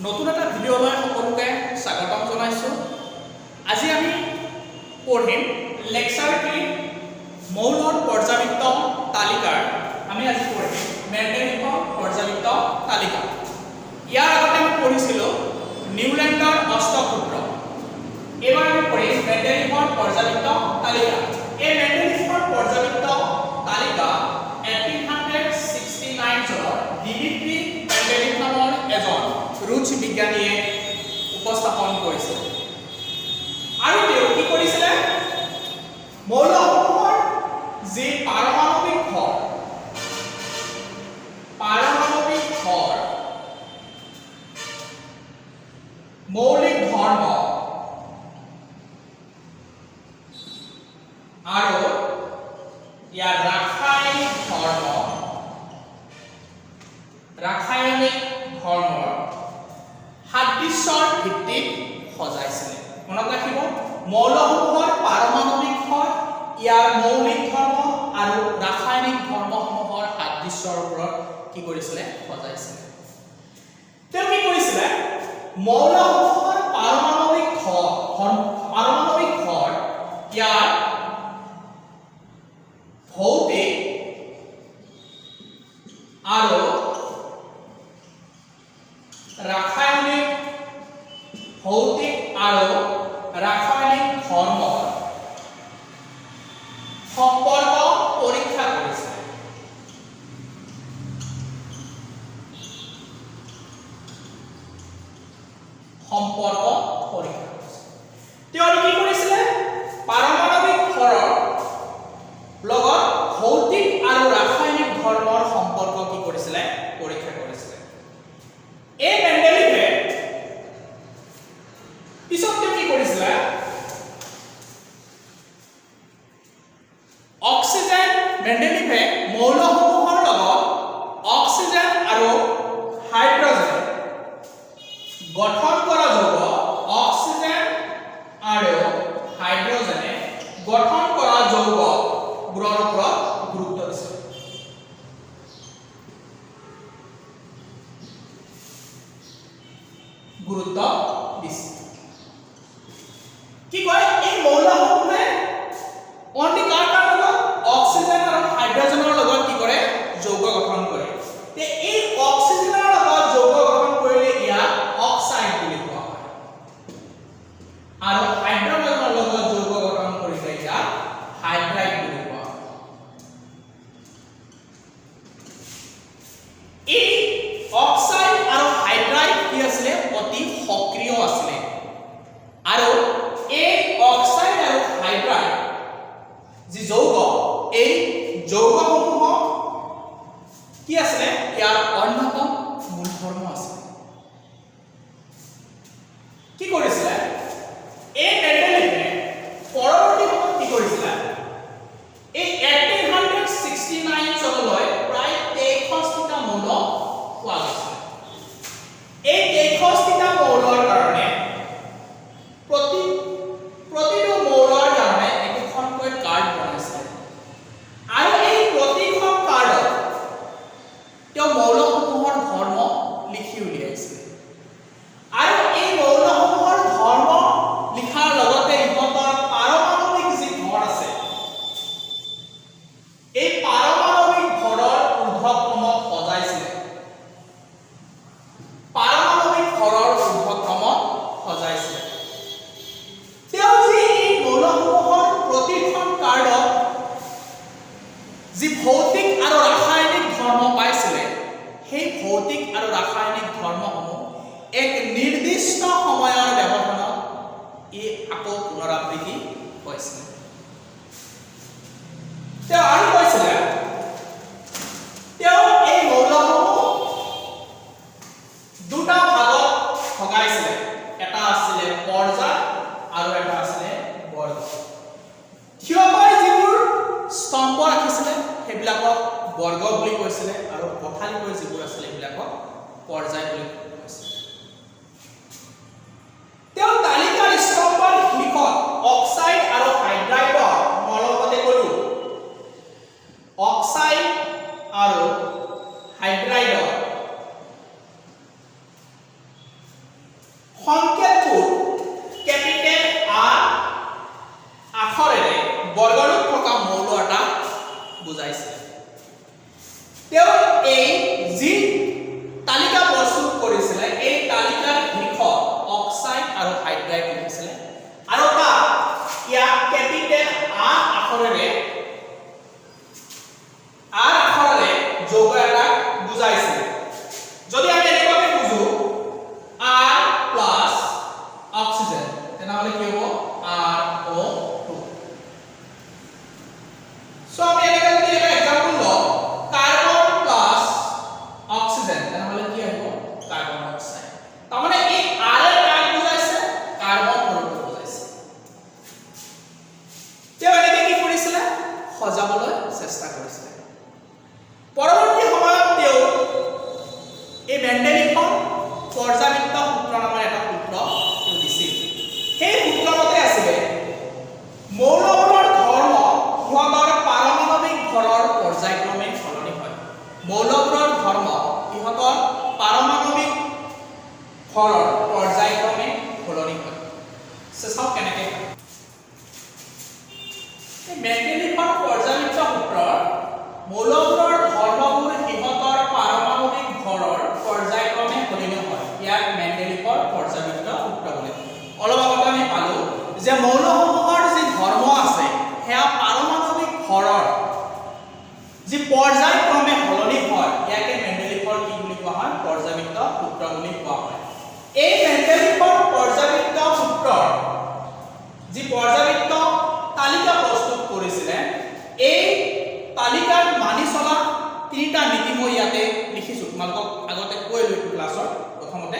নতুন এটা ভিডিঅ'লৈ সকলোকে স্বাগতম জনাইছো। আজি আমি পঢ়িম লেকচাৰ 3 মৌলৰ পৰ্যাবৃত্ত তালিকাৰ। আমি আজি পঢ়িম মেণ্ডেলিফৰ পৰ্যাবৃত্ত তালিকা। ইয়াৰ আগতে আমি পঢ়িছিলো নিউল্যান্ডৰ অষ্টসূত্ৰ। এবাৰ আমি পঢ়িম মেণ্ডেলিফৰ পৰ্যাবৃত্ত তালিকা। এই মেণ্ডেলিফৰ পৰ্যাবৃত্ত তালিকা 1869 চনৰ ডিমিট্ৰি মেণ্ডেলিফ নামৰ এজন ৰুচ বিজ্ঞানীয়ে উপস্থাপন কৰিছিল। আৰু তেওঁ কি কৰিছিলে, মৌলসমূহৰ যি পাৰমাণৱিক ভৰ মৌলিক ধৰ্ম আৰু ইয়াৰ ৰাসায়নিক ধৰ্মৰ সাদৃশ্যৰ ভিত্তিত সজাইছিলে। মনত ৰাখিব, মৌলসমূহৰ পাৰমাণৱিক ভৰ, ইয়াৰ মৌলিক ধৰ্ম আৰু ৰাসায়নিক ধৰ্মসমূহৰ সাদৃশ্যৰ ওপৰত কি কৰিছিলে, সজাইছিলে। তেওঁ কি কৰিছিলে, মৌলসমূহৰ পাৰমাণৱিক ভৰ ইয়াৰ ভৌতিক আৰু ৰাসায়নিক ধৰ্মৰ সম্পৰ্ক পৰীক্ষা কৰিছে। তেওঁ কি কৰিছিলে, পাৰমাণৱিক ভৰৰ লগত ভৌতিক আৰু ৰাসায়নিক ধৰ্মৰ সম্পৰ্ক কি কৰিছিলে, পৰীক্ষা কৰিছিলে। এই মেণ্ডেলিফে পিছত তেওঁ কি কৰিছিলে, মেণ্ডেলিফে মৌলসমূহৰ লগত অক্সিজেন আৰু হাইড্ৰজেন গঠন কৰা যৌগ, অক্সিজেন আৰু হাইড্ৰজেনে গঠন কৰা যৌগবোৰৰ ওপৰত গুৰুত্ব দিছে। কি কয়, এই মৌলসমূহে অনলি কাৰ লগত, অক্সিজেন আৰু হাইড্ৰজেনৰ লগত কি কৰে, যৌগ গঠন কৰে। তে এই অক্সিজেনৰ লগত যৌগ গঠন কৰিলে ইয়াক অক্সাইড বুলি কোৱা হয়, আৰু হাইড্ৰজেনৰ লগত যৌগ গঠন কৰিলে ইয়াক হাইড্ৰাইড বুলি কোৱা হয়। এই অক্সাইড আৰু হাইড্ৰাইড কি আছিলে, অতি সক্ৰিয় আছিলে। আৰু এই অক্সাইড আৰু হাইড্ৰাইড যি যৌগ, এই যৌগসমূহ কি আছিলে, ইয়াৰ অন্যতম মূল ধৰ্ম আছে। কি কৰিছিলে, এই মেণ্ডেলিফে পৰৱৰ্তী সময়ত কি কৰিছিলে, এই 1869 চনলৈ প্ৰায় 63টা মৌল পোৱা গৈছিল। এই 63টা মৌলৰ কাৰণে প্ৰতিটো মৌলৰ কাৰণে একোখনকৈ কাৰ্ড বনাইছিলে, আৰু এই প্ৰতিখন কাৰ্ডত তেওঁ মৌলসমূহৰ ধৰ্ম লিখি উলিয়াইছিলে। আৰু এই মৌলসমূহৰ ধৰ্ম লিখাৰ লগতে ইহঁতৰ পাৰমাণৱিক যি ভৰ আছে, এই পাৰমাণৱিক ভৰৰ ঊৰ্ধ্বক্ৰমত সজাইছিলে। তেওঁ যি এই মৌলসমূহৰ প্ৰতিখন কাৰ্ডত যি ভৌতিক আৰু ৰাসায়নিক ধৰ্ম পাইছিলে, সেই ভৌতিক আৰু ৰাসায়নিক ধৰ্মসমূহ এক নিৰ্দিষ্ট সময়ৰ ব্যৱধানত আকৌ পুনৰাবৃত্তি হৈছিলে। তেওঁ আৰু কৈছিলে, তেওঁ এই মৌলসমূহ দুটা ভাগত ভগাইছিলে। এটা আছিলে পৰ্যায় আৰু এটা আছিলে বৰ্গ। থিয়কৈ যিবোৰ স্তম্ভ ৰাখিছিলে সেইবিলাকক বৰ্গ বুলি কৈছিলে, আৰু পথালিকৈ যিবোৰ আছিলে সেইবিলাকক পৰ্যায় বুলি কৈছিলে। তেওঁ তালিকাৰ স্তম্ভৰ শীৰ্ষত অক্সাইড আৰু হাইড্ৰাইডৰ, মই লগতে ক'লো অক্সাইড আৰু হাইড্ৰাইডৰ বুজাইছে তেওঁ এই যি তালিকা প্ৰস্তুত কৰিছিল এই তালিকাৰ শীৰ্ষত অক্সাইড আৰু হাইড্ৰাইড লিখিছিল আৰু তাত ইয়াক কেপিটেল আৰ আখৰেৰে যৌগ এটা বুজাইছে যদি আমি এনেকৈ বুজো R প্লাস অক্সিজেন তেনেহলে কি হ'ব RO2 সো আমি এনেকৈ যদি এটা एग्जांपल লওঁ কাৰ্বন প্লাস অক্সিজেন তেনেহলে কি হ'ব কাৰ্বন অক্সাইড তাৰ মানে এই R এৰ কাক বুজাইছে কাৰ্বন পৰমাণু বুজাইছে তেওঁ এনেকৈ কি কৰিছিল সজাবলৈ চেষ্টা কৰিছিল পৰৱৰ্তী সময়ত তেওঁ এই মেণ্ডেলিফৰ পৰ্যাবৃত্ত সূত্ৰ নামৰ এটা সূত্ৰ তেওঁ দিছিল সেই সূত্ৰমতে আছিল মৌলবোৰৰ ধৰ্ম ইহঁতৰ পাৰমাণৱিক ভৰৰ পৰ্যায়ক্ৰমে সলনি হয় মৌলবোৰৰ ধৰ্ম ইহঁতৰ পাৰমাণৱিক ভৰৰ পৰ্যায়ক্ৰমে সলনি হয় চাওক কেনেকৈ এই মেণ্ডেলিফৰ পৰ্যাবৃত্ত সূত্ৰৰ মৌলবোৰৰ ধৰ্মবোৰ ইহঁতৰ পাৰমাণৱিক ভৰৰ পৰ্যায়ক্ৰমে সলনি হয় ইয়াক মেণ্ডেলিফৰ পৰ্যাবৃত্ত সূত্ৰ বুলি অলপ আগতে আমি পালো যে মৌলসমূহৰ যি ধৰ্ম আছে হেয়া পাৰমাণৱিক ভৰৰ যি পৰ্যায়ক্ৰমে সলনি হয় ইয়াকে মেণ্ডেলিফৰ কি বুলি কোৱা হয় পৰ্যাবৃত্ত সূত্ৰ বুলি কোৱা হয় এই মেণ্ডেলিফৰ পৰ্যাবৃত্ত সূত্ৰৰ যি পৰ্যাবৃত্ত তালিকা প্ৰস্তুত কৰিছিল এই তালিকাত মানি চলা তিনিটা নীতি মই ইয়াতে লিখিছো তোমালোকক আগতে কৈ লৈছো ক্লাছৰ প্ৰথমতে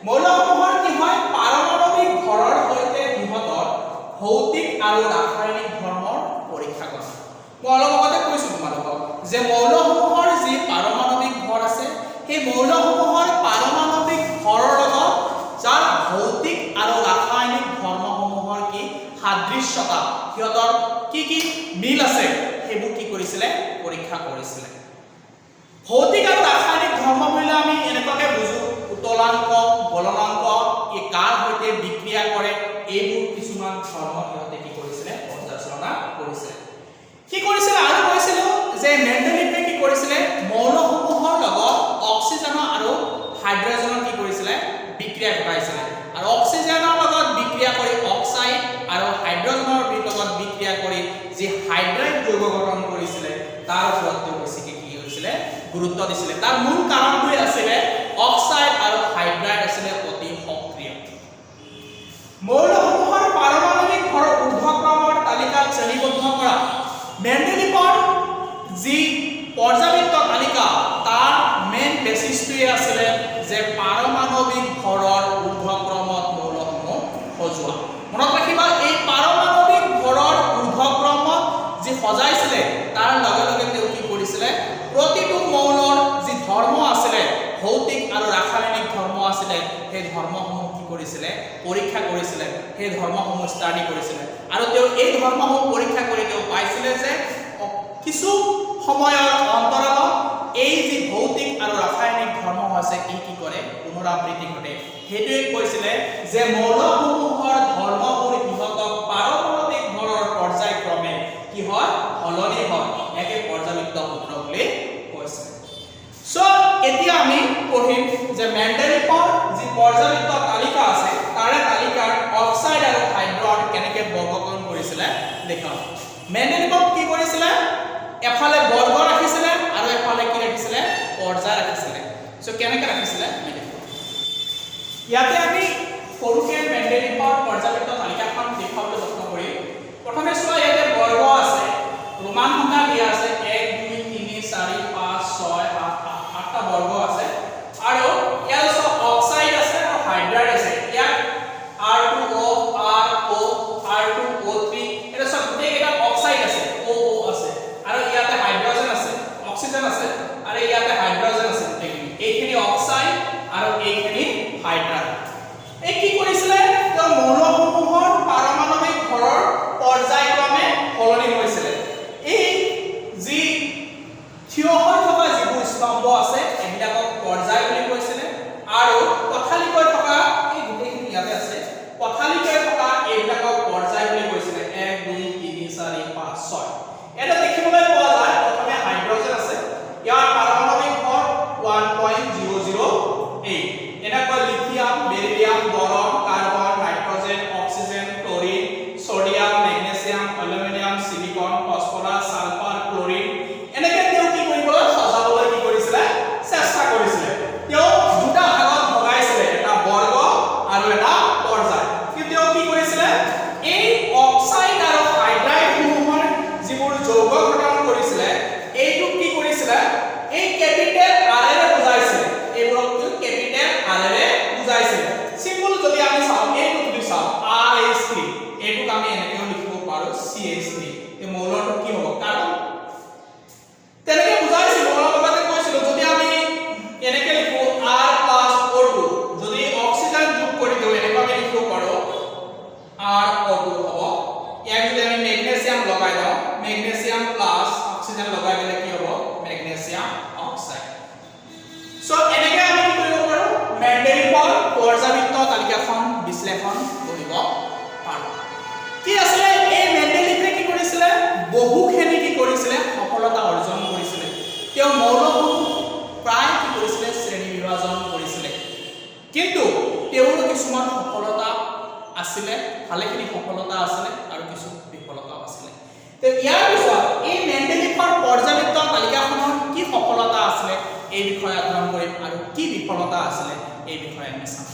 মৌলসমূহৰ কি হয় পাৰমাণৱিক ভৰৰ সৈতে ইহঁতৰ ভৌতিক আৰু ৰাসায়নিক ধৰ্মৰ পৰীক্ষা কৰা মই অলপ আগতে কৈছো তোমালোকক যে মৌলসমূহৰ যি পাৰমাণৱিক ভৰ আছে সেই মৌলসমূহৰ পাৰমাণৱিক ভৰৰ লগত যাৰ ভৌতিক আৰু ৰাসায়নিক ধৰ্মসমূহৰ কি সাদৃশ্যতা সিহঁতৰ কি মিল আছে সেইবোৰ কি কৰিছিল পৰীক্ষা কৰিছিল ভৌতিক আৰু ৰাসায়নিক ধৰ্ম বুলিলে আমি এনেকৈ বুজো উতলাংক গলনাংক এই কাৰ সৈতে বিক্ৰিয়া কৰে এইবোৰ কিছুমান ধৰ্ম সিহঁতে কি কৰিছিল পৰ্যালোচনা কৰিছিল কি কৰিছিল আৰু কৈছিল যে মেণ্ডেলিফে কি কৰিছিল মৌলসমূহৰ লগত অক্সিজেন আৰু হাইড্ৰজেনৰ কি কৰিছিল বিক্ৰিয়া ঘটাইছিল আৰু অক্সিজেনৰ লগত বিক্ৰিয়া কৰি অক্সাইড আৰু হাইড্ৰজেনৰ লগত বিক্ৰিয়া কৰি যি হাইড্ৰাইড যৌগ গঠন কৰিছিল তাৰ ওপৰত তেওঁ বেছিকৈ কি হৈছিল গুৰুত্ব দিছিল তাৰ মূল কাৰণটোৱে আছিল অক্সাইড আৰু হাইড্ৰাইড আছিল অতি সক্ৰিয় মৌলসমূহৰ পাৰমাণৱিক ভৰ ঊৰ্ধ্বক্ৰমৰ তালিকাত শ্ৰেণীবদ্ধ কৰা মেণ্ডেলিফৰ যি পৰ্যাবৃত্ত তালিকা তাৰ মেইন বেচিছটোৱে আছিল যে পাৰমাণৱিক ভৰৰ ঊৰ্ধ্বক্ৰমত মৌলসমূহ সজোৱা মনত ৰাখিবা এই পাৰমাণৱিক ভৰৰ ঊৰ্ধ্বক্ৰমত যি সজাইছিল তাৰ লগে লগে তেওঁ কি কৰিছিল প্ৰতিটো মৌলৰ যি ধৰ্ম আছিল ভৌতিক আৰু ৰাসায়নিক ধৰ্ম আছিল সেই ধৰ্মসমূহ কি কৰিছিল পৰীক্ষা কৰিছিল সেই ধৰ্মসমূহ ষ্টাডি কৰিছিল আৰু তেওঁ এই ধৰ্মসমূহ পৰীক্ষা কৰি তেওঁ পাইছিল যে কিছু সময়ৰ অন্তৰালত এই যি ভৌতিক আৰু ৰাসায়নিক ধৰ্ম আছে কি কৰে পুনৰাবৃত্তি ঘটে হেতুৱে কৈছিল যে মৌলসমূহৰ ধৰ্মবোৰ ইহঁতক পাৰমাণৱিক ভৰৰ পৰ্যায়ক্ৰমে কি হয় সলনি হয় একে পৰ্যাবৃত্ত সূত্ৰ বুলি কৈছে সো এতিয়া আমি পঢ়িম যে মেণ্ডেলিফৰ যি পৰ্যাবৃত্ত তালিকা আছে তাৰে তালিকাৰ অক্সাইড আৰু হাইড্ৰজেন কেনেকৈ বৰ্গকৰণ কৰিছিল দেখাও মেণ্ডেলিফৰ কি কৰিছিল এফালে বৰ্গ ৰাখিছিল আৰু এফালে কি ৰাখিছিল পৰ্যায় ৰাখিছিল সো কেনেকৈ ৰাখিছিল ইয়াতে আমি সৰুকে মেণ্ডেলিফৰ পৰ্যাবৃত্ত তালিকাখন দেখাবলৈ যত্ন কৰিম প্ৰথমে চোৱা ইয়াতে বৰ্গ আছে ৰোমান সংখ্যা দিয়া আছে 1 2 3 4 5 6 7 8টা বৰ্গ আছে আৰু ইয়াত অক্সাইড আছে আৰু হাইড্ৰাইড আছে ইয়াত R2O RO R2O3 এটা সব গোটেইকেইটা অক্সাইড আছে OO আছে আৰু ইয়াতে হাইড্ৰজেন আছে অক্সিজেন আছে আৰু ইয়াতে হাইড্ৰজেন আছে এইখিনি অক্সাইড আৰু এইখিনি হাইড্ৰজেন এই কি কৰিছিল তো মৌলসমূহৰ পাৰমাণৱিক ভৰৰ পৰ্যায়ক্ৰমে সলনি হৈছিল এই যি থিয় হৈ থকা যিবোৰ স্তম্ভ আছে এইবিলাকক পৰ্যায় বুলি কৈছিল আৰু পথালিকৈ থকা এই গোটেইখিনি ইয়াতে আছে পথালিকৈ থকা এইবিলাকক পৰ্যায় বুলি কৈছিল 1 2 3 4 5 6 এটা দেখিবলৈ পোৱা যায় বহুখিনি কি কৰিছিলে সফলতা অৰ্জন কৰিছিলে তেওঁ মৌলসমূহ প্ৰায় কি কৰিছিলে শ্ৰেণী বিভাজন কৰিছিলে কিন্তু তেওঁৰ কিছুমান সফলতা আছিলে ভালেখিনি সফলতা আছিলে আৰু কিছু বিফলতাও আছিলে তে ইয়াৰ পিছত এই মেণ্ডেলিফৰ পৰ্যায়বৃত্ত তালিকাখনৰ কি সফলতা আছিলে এই বিষয়ে অধ্যয়ন কৰিম আৰু কি বিফলতা আছিলে এই বিষয়ে আমি চাম